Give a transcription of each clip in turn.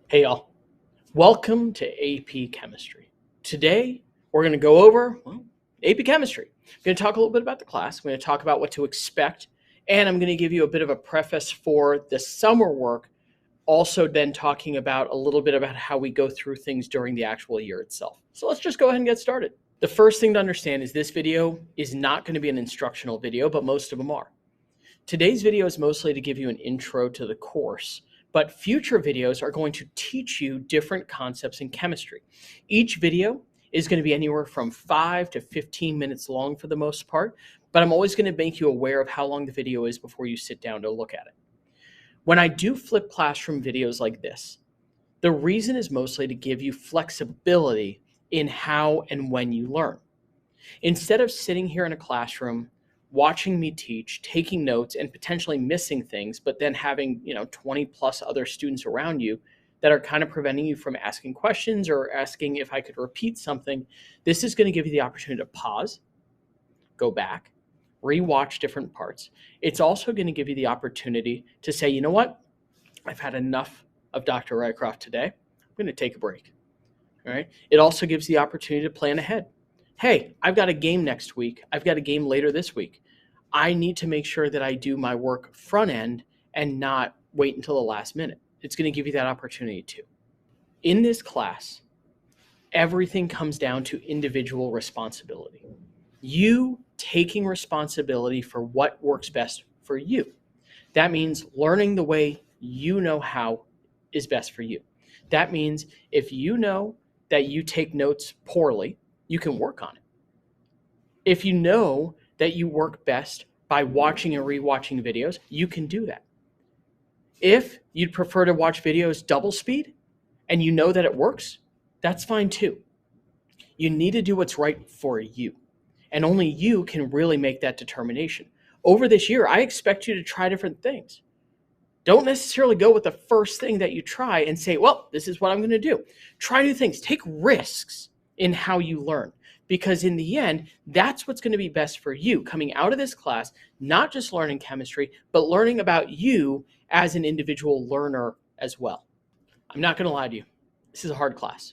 Hey y'all, welcome to AP Chemistry. Today we're going to go over AP Chemistry. I'm going to talk a little bit about the class. I'm going to talk about what to expect, and I'm going to give you a bit of a preface for the summer work, also then talking about a little bit about how we go through things during the actual year itself. So let's just go ahead and get started. The first thing to understand is this video is not going to be an instructional video, but most of them are. Today's video is mostly to give you an intro to the course, but future videos are going to teach you different concepts in chemistry. Each video is going to be anywhere from 5 to 15 minutes long for the most part, but I'm always going to make you aware of how long the video is before you sit down to look at it. When I do flip classroom videos like this, the reason is mostly to give you flexibility in how and when you learn. Instead of sitting here in a classroom watching me teach, taking notes, and potentially missing things, but then having 20 plus other students around you that are kind of preventing you from asking questions or asking if I could repeat something, this is going to give you the opportunity to pause, go back, rewatch different parts. It's also going to give you the opportunity to say, you know what? I've had enough of Dr. Rycroft today. I'm going to take a break. All right. It also gives the opportunity to plan ahead. Hey, I've got a game next week. I've got a game later this week. I need to make sure that I do my work front end and not wait until the last minute. It's going to give you that opportunity too. In this class, everything comes down to individual responsibility. You taking responsibility for what works best for you. That means learning the way you know how is best for you. That means if you know that you take notes poorly, you can work on it. If you know that you work best by watching and rewatching videos, you can do that. If you'd prefer to watch videos double speed and you know that it works, that's fine too. You need to do what's right for you. And only you can really make that determination. Over this year, I expect you to try different things. Don't necessarily go with the first thing that you try and say, well, this is what I'm going to do. Try new things. Take risks in how you learn. Because in the end, that's what's going to be best for you coming out of this class, not just learning chemistry, but learning about you as an individual learner as well. I'm not going to lie to you. This is a hard class.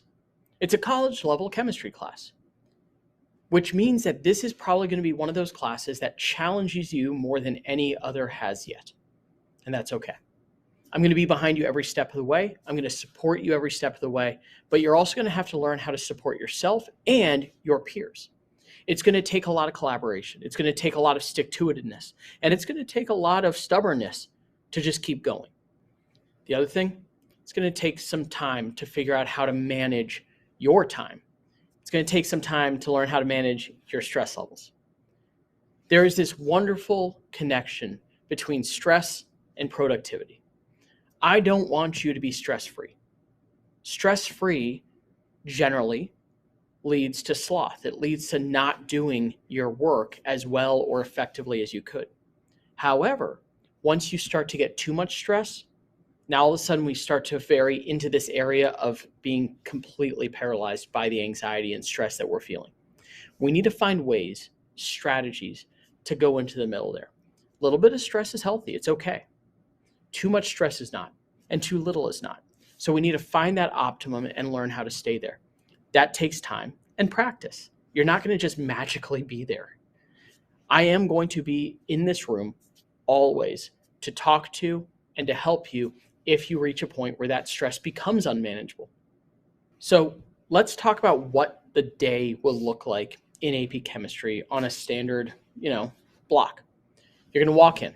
It's a college level chemistry class, which means that this is probably going to be one of those classes that challenges you more than any other has yet. And that's okay. I'm going to be behind you every step of the way. I'm going to support you every step of the way, but you're also going to have to learn how to support yourself and your peers. It's going to take a lot of collaboration. It's going to take a lot of stick-to-itiveness, and it's going to take a lot of stubbornness to just keep going. The other thing, it's going to take some time to figure out how to manage your time. It's going to take some time to learn how to manage your stress levels. There is this wonderful connection between stress and productivity. I don't want you to be stress-free. Stress-free generally leads to sloth. It leads to not doing your work as well or effectively as you could. However, once you start to get too much stress, now all of a sudden we start to vary into this area of being completely paralyzed by the anxiety and stress that we're feeling. We need to find ways, strategies to go into the middle there. A little bit of stress is healthy. It's okay. Too much stress is not, and too little is not. So we need to find that optimum and learn how to stay there. That takes time and practice. You're not going to just magically be there. I am going to be in this room always to talk to and to help you if you reach a point where that stress becomes unmanageable. So let's talk about what the day will look like in AP Chemistry on a standard, block. You're going to walk in.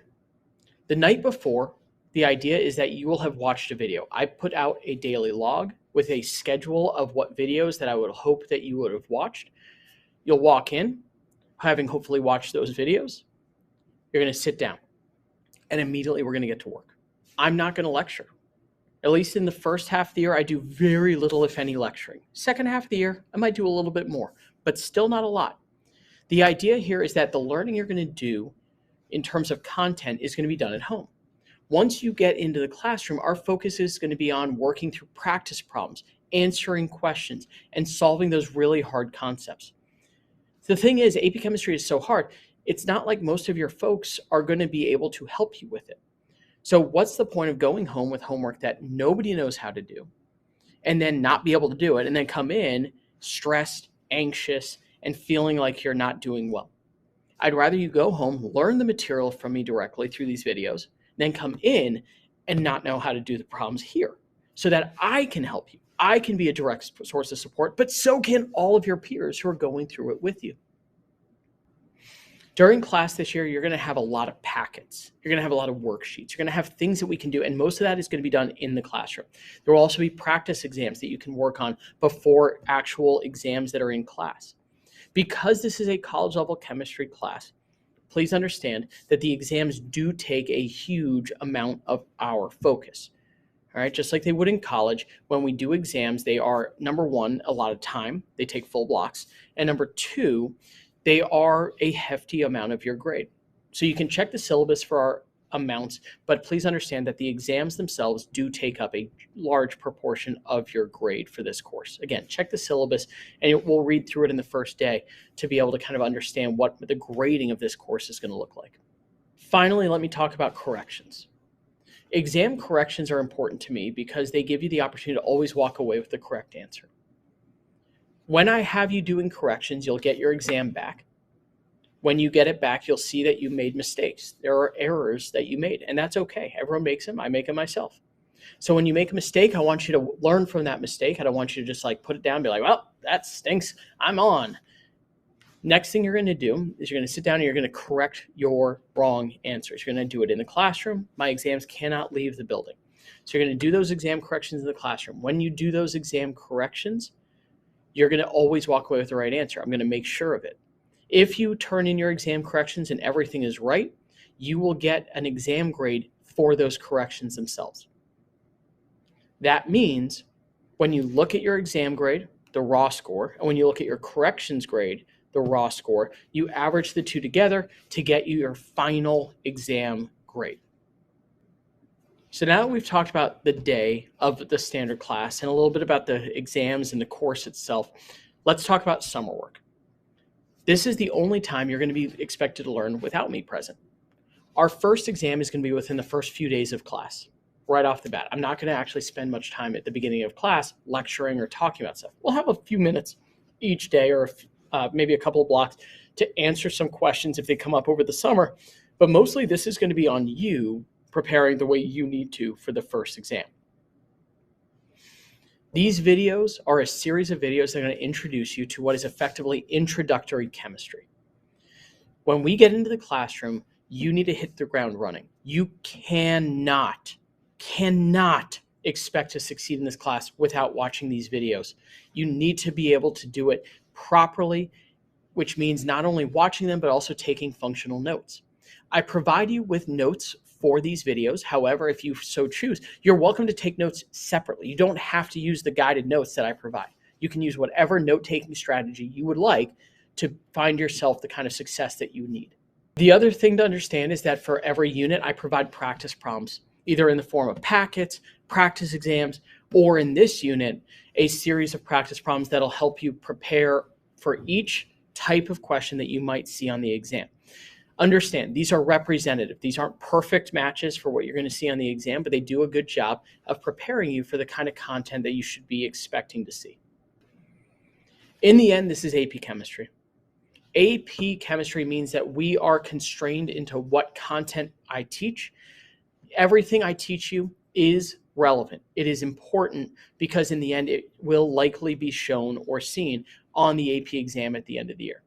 The night before, the idea is that you will have watched a video. I put out a daily log with a schedule of what videos that I would hope that you would have watched. You'll walk in, having hopefully watched those videos. You're going to sit down, and immediately we're going to get to work. I'm not going to lecture. At least in the first half of the year, I do very little, if any, lecturing. Second half of the year, I might do a little bit more, but still not a lot. The idea here is that the learning you're going to do in terms of content is going to be done at home. Once you get into the classroom, our focus is going to be on working through practice problems, answering questions, and solving those really hard concepts. The thing is, AP Chemistry is so hard, it's not like most of your folks are going to be able to help you with it. So what's the point of going home with homework that nobody knows how to do? and then not be able to do it and then come in stressed, anxious, and feeling like you're not doing well. I'd rather you go home, learn the material from me directly through these videos, then come in and not know how to do the problems here so that I can help you. I can be a direct source of support, but so can all of your peers who are going through it with you. During class this year, you're going to have a lot of packets. You're going to have a lot of worksheets. You're going to have things that we can do, and most of that is going to be done in the classroom. There will also be practice exams that you can work on before actual exams that are in class. Because this is a college-level chemistry class, please understand that the exams do take a huge amount of our focus. All right, just like they would in college, when we do exams, they are, number one, a lot of time. They take full blocks. And number two, they are a hefty amount of your grade. So you can check the syllabus for our amounts, but please understand that the exams themselves do take up a large proportion of your grade for this course. Again, check the syllabus and we'll read through it in the first day to be able to kind of understand what the grading of this course is going to look like. Finally, let me talk about corrections. Exam corrections are important to me because they give you the opportunity to always walk away with the correct answer. When I have you doing corrections, you'll get your exam back. When you get it back, you'll see that you made mistakes. There are errors that you made, and that's okay. Everyone makes them. I make them myself. So when you make a mistake, I want you to learn from that mistake. I don't want you to just like put it down and be like, well, that stinks. I'm on. Next thing you're going to do is you're going to sit down and you're going to correct your wrong answers. You're going to do it in the classroom. My exams cannot leave the building. So you're going to do those exam corrections in the classroom. When you do those exam corrections, you're going to always walk away with the right answer. I'm going to make sure of it. If you turn in your exam corrections and everything is right, you will get an exam grade for those corrections themselves. That means when you look at your exam grade, the raw score, and when you look at your corrections grade, the raw score, you average the two together to get you your final exam grade. So now that we've talked about the day of the standard class and a little bit about the exams and the course itself, let's talk about summer work. This is the only time you're going to be expected to learn without me present. Our first exam is going to be within the first few days of class, right off the bat. I'm not going to actually spend much time at the beginning of class lecturing or talking about stuff. We'll have a few minutes each day or maybe a couple of blocks to answer some questions if they come up over the summer. But mostly this is going to be on you preparing the way you need to for the first exam. These videos are a series of videos that are going to introduce you to what is effectively introductory chemistry. When we get into the classroom, you need to hit the ground running. You cannot expect to succeed in this class without watching these videos. You need to be able to do it properly, which means not only watching them, but also taking functional notes. I provide you with notes for these videos. However, if you so choose, you're welcome to take notes separately. You don't have to use the guided notes that I provide. You can use whatever note-taking strategy you would like to find yourself the kind of success that you need. The other thing to understand is that for every unit, I provide practice problems, either in the form of packets, practice exams, or in this unit, a series of practice problems that'll help you prepare for each type of question that you might see on the exam. Understand, these are representative. These aren't perfect matches for what you're going to see on the exam, but they do a good job of preparing you for the kind of content that you should be expecting to see. In the end, this is AP Chemistry. AP Chemistry means that we are constrained into what content I teach. Everything I teach you is relevant. It is important because in the end, it will likely be shown or seen on the AP exam at the end of the year.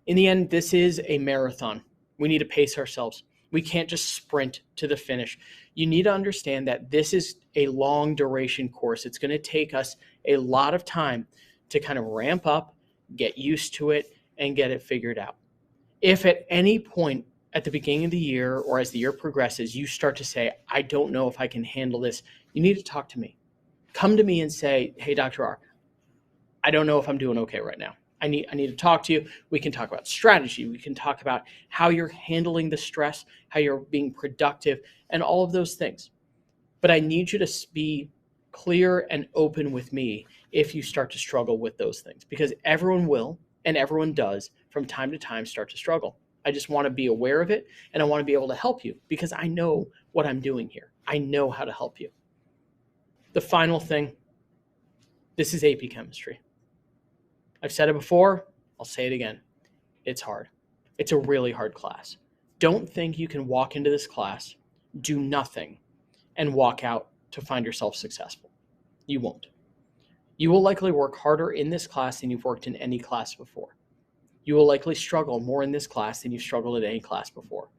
In the end, this is a marathon. We need to pace ourselves. We can't just sprint to the finish. You need to understand that this is a long duration course. It's going to take us a lot of time to kind of ramp up, get used to it, and get it figured out. If at any point at the beginning of the year or as the year progresses, you start to say, I don't know if I can handle this, you need to talk to me. Come to me and say, hey, Dr. R, I don't know if I'm doing okay right now. I need to talk to you. We can talk about strategy. We can talk about how you're handling the stress, how you're being productive, and all of those things. But I need you to be clear and open with me if you start to struggle with those things, because everyone will and everyone does from time to time start to struggle. I just want to be aware of it, and I want to be able to help you because I know what I'm doing here. I know how to help you. The final thing, This is AP Chemistry. I've said it before, I'll say it again. It's hard. It's a really hard class. Don't think you can walk into this class, do nothing, and walk out to find yourself successful. You won't. You will likely work harder in this class than you've worked in any class before. You will likely struggle more in this class than you've struggled in any class before.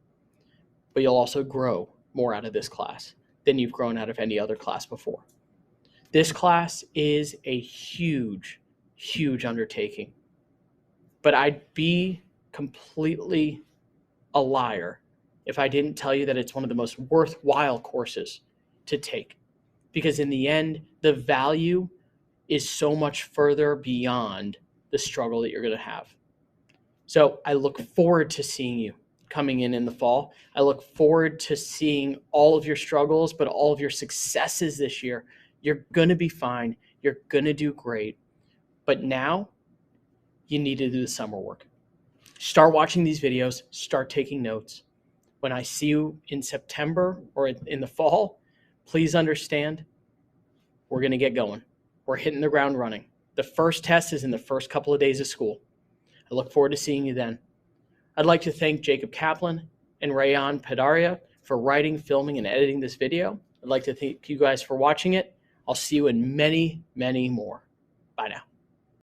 But you'll also grow more out of this class than you've grown out of any other class before. This class is a huge, huge undertaking. But I'd be completely a liar if I didn't tell you that it's one of the most worthwhile courses to take. Because in the end, the value is so much further beyond the struggle that you're going to have. So I look forward to seeing you coming in the fall. I look forward to seeing all of your struggles, but all of your successes this year. You're going to be fine. You're going to do great. But now you need to do the summer work. Start watching these videos. Start taking notes. When I see you in September or in the fall, please understand we're going to get going. We're hitting the ground running. The first test is in the first couple of days of school. I look forward to seeing you then. I'd like to thank Jacob Kaplan and Rayan Padaria for writing, filming, and editing this video. I'd like to thank you guys for watching it. I'll see you in many, many more. Bye now.